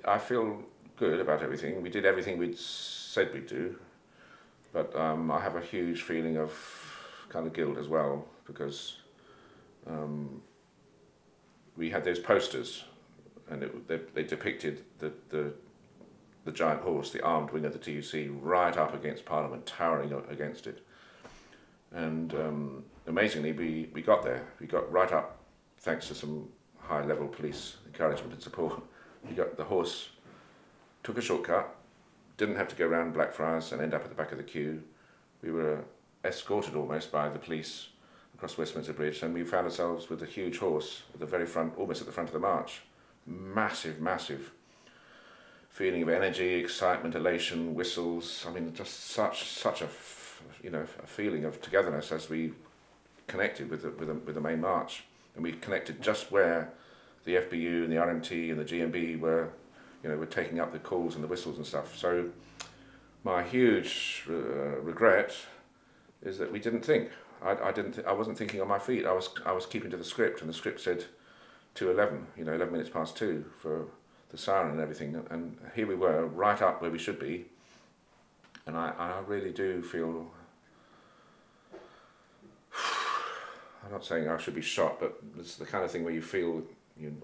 I feel good about everything. We did everything we'd said we'd do, but I have a huge feeling of kind of guilt as well because we had those posters, and they depicted the giant horse, the armed wing of the TUC, right up against Parliament, towering against it. And amazingly, we got there. We got right up, thanks to some high-level police encouragement and support. We got the horse, took a shortcut, didn't have to go around Blackfriars and end up at the back of the queue. We were escorted almost by the police across Westminster Bridge, and we found ourselves with a huge horse at the very front, almost at the front of the march. Massive, massive feeling of energy, excitement, elation, whistles. I mean, just such a a feeling of togetherness as we connected with the main march, and we connected just where the FBU and the RMT and the GMB were, were taking up the calls and the whistles and stuff. So my huge regret is that we didn't think. I wasn't thinking on my feet. I was keeping to the script, and the script said 2:11, 11 minutes past 2 for the siren and everything. And here we were, right up where we should be. And I really do feel. I'm not saying I should be shot, but it's the kind of thing where you feel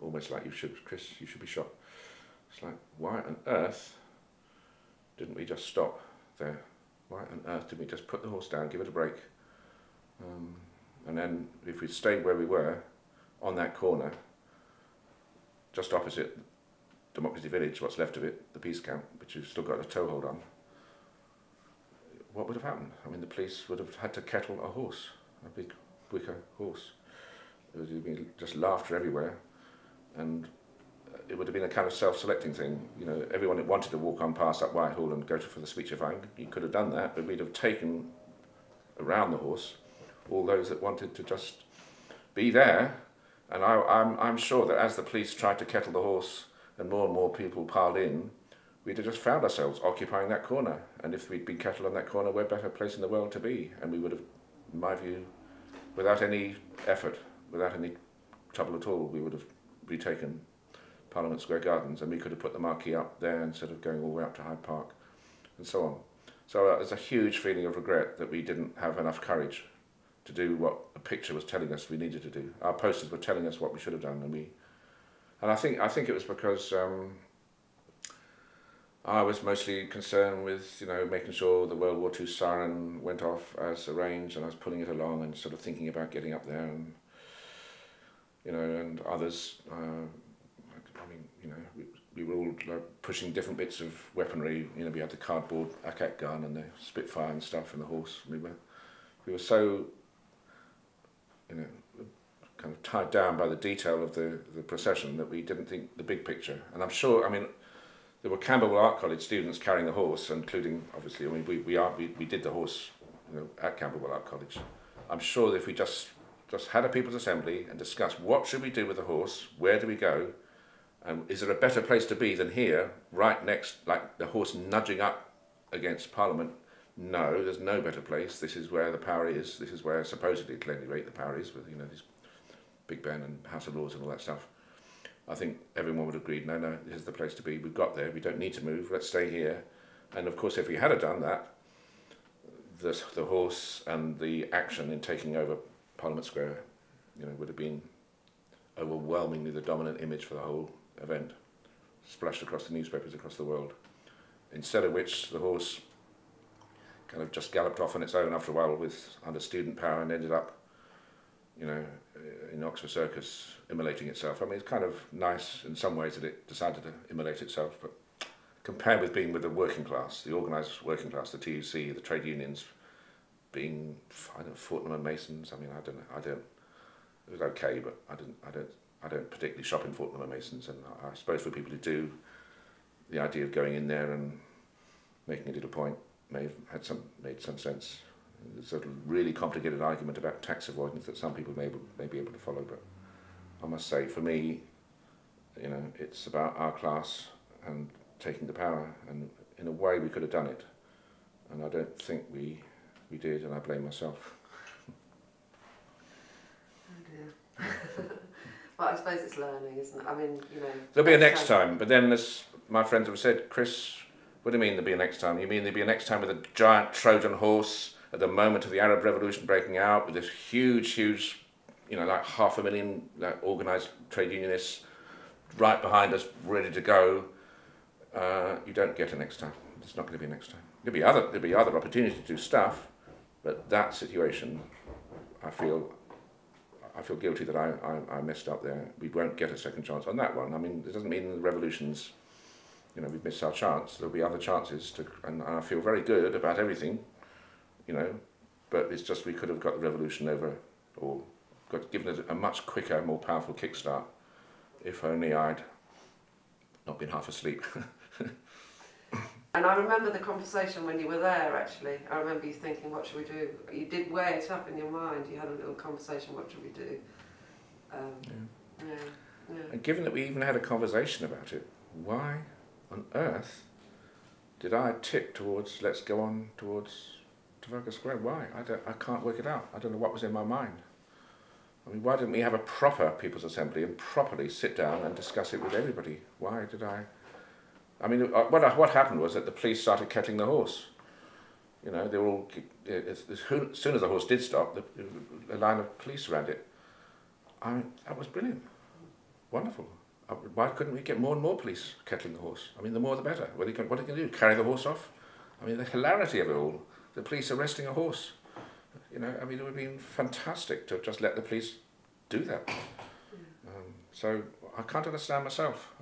almost like Chris, you should be shot. It's like, why on earth didn't we just stop there? Why on earth didn't we just put the horse down, give it a break? And then if we'd stayed where we were, on that corner, just opposite Democracy Village, what's left of it, the peace camp, which you've still got a toehold on, what would have happened? I mean, the police would have had to kettle a horse, a big wicker horse. There would have been just laughter everywhere, and it would have been a kind of self-selecting thing. Everyone that wanted to walk on past up Whitehall and go for the speechifying, you could have done that, but we'd have taken around the horse all those that wanted to just be there. And I'm sure that as the police tried to kettle the horse and more people piled in, we'd have just found ourselves occupying that corner. And if we'd been kettled on that corner, we're a better place in the world to be. And we would have, in my view, without any effort, without any trouble at all, we would have retaken Parliament Square Gardens, and we could have put the marquee up there instead of going all the way up to Hyde Park, and so on. So there's a huge feeling of regret that we didn't have enough courage to do what the picture was telling us we needed to do. Our posters were telling us what we should have done, and I think it was because I was mostly concerned with making sure the World War II siren went off as arranged, and I was pulling it along and sort of thinking about getting up there, and and others. We were all pushing different bits of weaponry. We had the cardboard Akat gun and the Spitfire and stuff, and the horse. We were so kind of tied down by the detail of the procession that we didn't think the big picture. And I'm sure, there were Camberwell Art College students carrying the horse, including, obviously, we did the horse at Camberwell Art College. I'm sure that if we just had a people's assembly and discussed what should we do with the horse, where do we go, and is there a better place to be than here, right next, like the horse nudging up against Parliament? No, there's no better place. This is where the power is. This is where supposedly, at any rate, the power is, with this Big Ben and House of Lords and all that stuff. I think everyone would have agreed, no, this is the place to be. We've got there. We don't need to move. Let's stay here. And of course, if we had done that, the horse and the action in taking over Parliament Square, would have been overwhelmingly the dominant image for the whole event, splashed across the newspapers across the world. Instead of which, the horse kind of just galloped off on its own after a while under student power, and ended up, in Oxford Circus, immolating itself. It's kind of nice in some ways that it decided to immolate itself, but compared with being with the working class, the organised working class, the TUC, the trade unions, being, Fortnum and Masons. I don't. It was okay, but I don't particularly shop in Fortnum and Masons, and I suppose for people who do, the idea of going in there and making a little point made some sense. There's a really complicated argument about tax avoidance that some people may be able to follow, but I must say, for me, it's about our class and taking the power, and in a way we could have done it, and I don't think we did, and I blame myself. Oh dear. But I suppose it's learning, isn't it? I mean, you know... There'll be a next time, but then as my friends have said, Chris, what do you mean there'll be a next time? You mean there'll be a next time with a giant Trojan horse at the moment of the Arab Revolution breaking out, with this huge, you know, like 500,000 like, organised trade unionists right behind us, ready to go. You don't get a next time. It's not going to be a next time. There'll be other opportunities to do stuff, but that situation, I feel guilty that I messed up there. We won't get a second chance on that one. I mean, it doesn't mean the revolution's, you know, we've missed our chance. There'll be other chances to, and I feel very good about everything, you know, but it's just we could have got the revolution over, or given it a much quicker, more powerful kickstart, if only I'd not been half asleep. And I remember the conversation when you were there, actually. I remember you thinking, what should we do? You did weigh it up in your mind. You had a little conversation, what should we do? Yeah. And given that we even had a conversation about it, why on earth did I tip towards, let's go on towards Trafalgar Square? Why? I can't work it out. I don't know what was in my mind. I mean, why didn't we have a proper People's Assembly and properly sit down and discuss it with everybody? Why did I mean, what happened was that the police started kettling the horse. You know, they were all, as soon as the horse did stop, a line of police around it. I mean, that was brilliant. Wonderful. Why couldn't we get more and more police kettling the horse? I mean, the more the better. What are you going to do? Carry the horse off? I mean, the hilarity of it all. The police arresting a horse. You know, I mean, it would have been fantastic to just let the police do that. So I can't understand myself.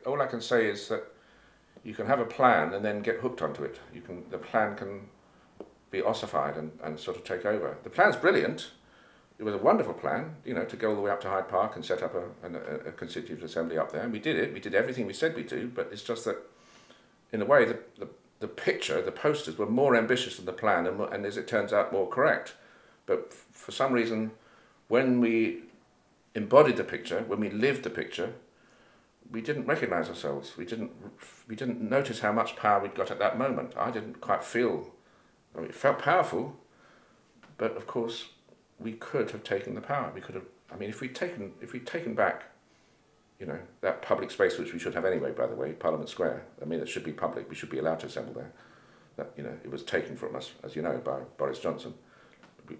All I can say is that you can have a plan and then get hooked onto it. The plan can be ossified and sort of take over. The plan's brilliant. It was a wonderful plan, you know, to go all the way up to Hyde Park and set up a constituent assembly up there. And we did it. We did everything we said we'd do. But it's just that, in a way, the picture, the posters were more ambitious than the plan, and as it turns out, more correct. But for some reason, when we embodied the picture, when we lived the picture, we didn't recognise ourselves. We didn't notice how much power we'd got at that moment. I didn't quite feel. I mean, it felt powerful, but of course, we could have taken the power. We could have. I mean, if we'd taken back, you know, that public space, which we should have anyway, by the way, Parliament Square. I mean, it should be public. We should be allowed to assemble there. That, you know, it was taken from us, as you know, by Boris Johnson.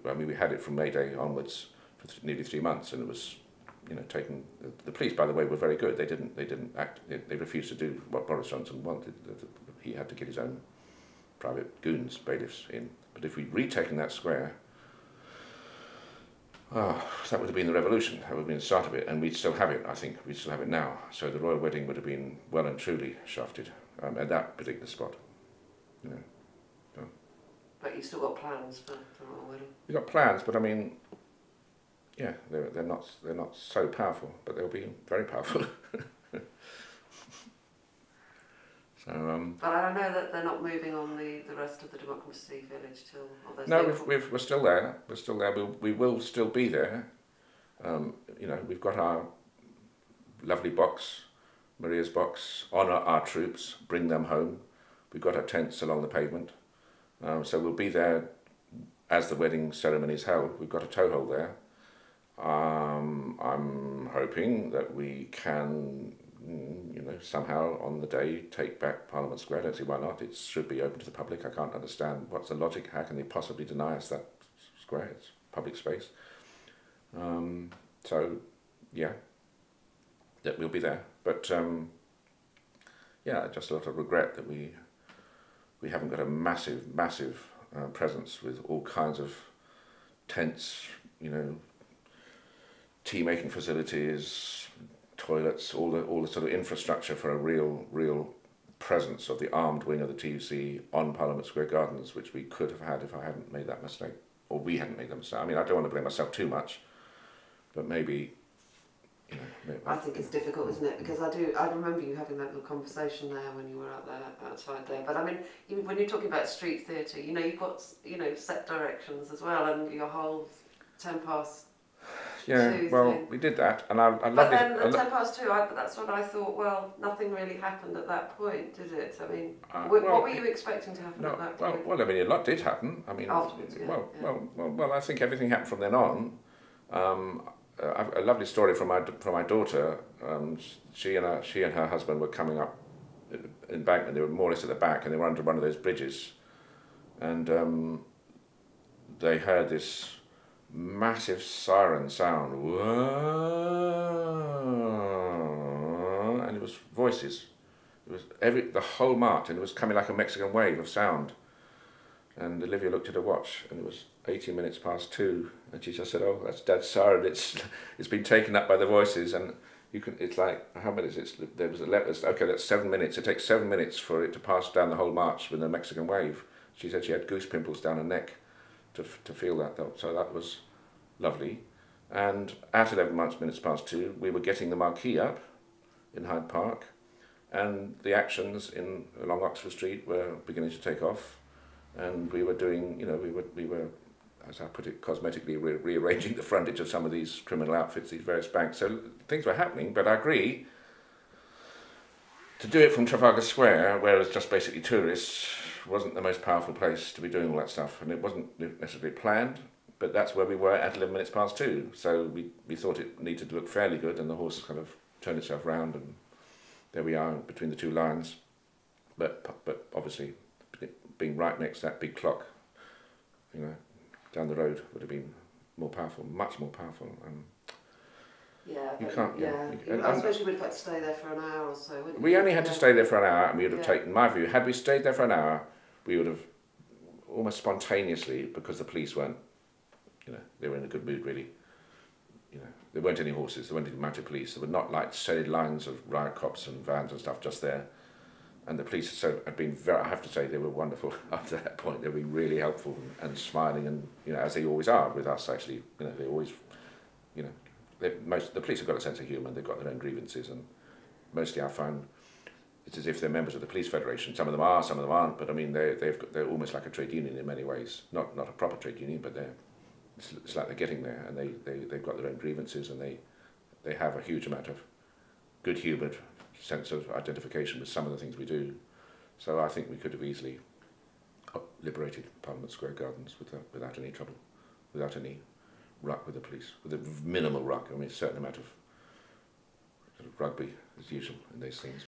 I mean, we had it from May Day onwards for nearly 3 months, and it was, you know, taken. The police, by the way, were very good. They didn't act. They refused to do what Boris Johnson wanted. He had to get his own private goons, bailiffs in. But if we'd retaken that square, that would have been the revolution. That would have been the start of it, and we'd still have it. I think we'd still have it now. So the royal wedding would have been well and truly shafted at that particular spot. You know. So. But you've still got plans for the royal wedding. We've got plans, but I mean, yeah, they're not so powerful, but they'll be very powerful. So. But I know that they're not moving on the rest of the Democracy Village till. No, we're still there. We're still there. We will still be there. You know, we've got our lovely box, Maria's box, honour our troops, bring them home. We've got our tents along the pavement. So we'll be there as the wedding ceremony is held. We've got a toehold there. I'm hoping that we can, you know, somehow on the day take back Parliament Square. I don't see why not. It should be open to the public. I can't understand what's the logic. How can they possibly deny us that square? It's public space. So, yeah, that we'll be there. But yeah, just a lot of regret that we haven't got a massive presence with all kinds of tents, you know, tea-making facilities, toilets, all the sort of infrastructure for a real presence of the armed wing of the TUC on Parliament Square Gardens, which we could have had if I hadn't made that mistake, or we hadn't made that mistake. I mean, I don't want to blame myself too much, but maybe, you know. Maybe, I think it's difficult, isn't it? Because I remember you having that little conversation there when you were out there, outside there. But I mean, when you're talking about street theatre, you know, you've got, you know, set directions as well, and your whole 10 past. Yeah, well, we did that, and I loved it. But then at 10 past 2, that's when I thought, well, nothing really happened at that point, did it? I mean, what were you expecting to happen at that point? Well, I mean, a lot did happen. I mean, afterwards, well, I think everything happened from then on. a lovely story from my daughter. She and her husband were coming up embankment. They were more or less at the back, and they were under one of those bridges, and they heard this massive siren sound, and it was voices. It was the whole march, and it was coming like a Mexican wave of sound. And Olivia looked at her watch, and it was 18 minutes past 2, and she just said, "Oh, that's Dad's siren. It's been taken up by the voices." And you can. It's like, how many is it? There was okay, that's 7 minutes. It takes 7 minutes for it to pass down the whole march with a Mexican wave. She said she had goose pimples down her neck to feel that. So that was lovely. And at 11 minutes past 2, we were getting the marquee up in Hyde Park, and the actions along Oxford Street were beginning to take off. And we were doing, we were, as I put it, cosmetically rearranging the frontage of some of these criminal outfits, these various banks. So things were happening, but I agree, to do it from Trafalgar Square, where it's just basically tourists, wasn't the most powerful place to be doing all that stuff. And it wasn't necessarily planned, but that's where we were at 11 minutes past 2. So we thought it needed to look fairly good, and the horse kind of turned itself round, and there we are between the two lines. But obviously, being right next to that big clock, down the road would have been more powerful, much more powerful. Yeah, you can't. I suppose you would have had to stay there for an hour or so, wouldn't you? We only had to stay there for an hour, and we would have taken, in my view, had we stayed there for an hour, we would have almost spontaneously, because the police weren't, they were in a good mood really. There weren't any horses, there weren't any mounted police, there were not like solid lines of riot cops and vans and stuff just there. And the police had been I have to say, they were wonderful up to that point. They were really helpful and smiling, and as they always are with us. Actually, they always, the police have got a sense of humour. They've got their own grievances, and mostly I find it's as if they're members of the police federation. Some of them are, some of them aren't. But I mean, they're almost like a trade union in many ways. Not a proper trade union, but it's like they're getting there, and they've got their own grievances, and they have a huge amount of good-humoured sense of identification with some of the things we do. So I think we could have easily liberated Parliament Square Gardens without any trouble, without any ruck with the police, with a minimal ruck. I mean, a certain amount of rugby as usual in those things.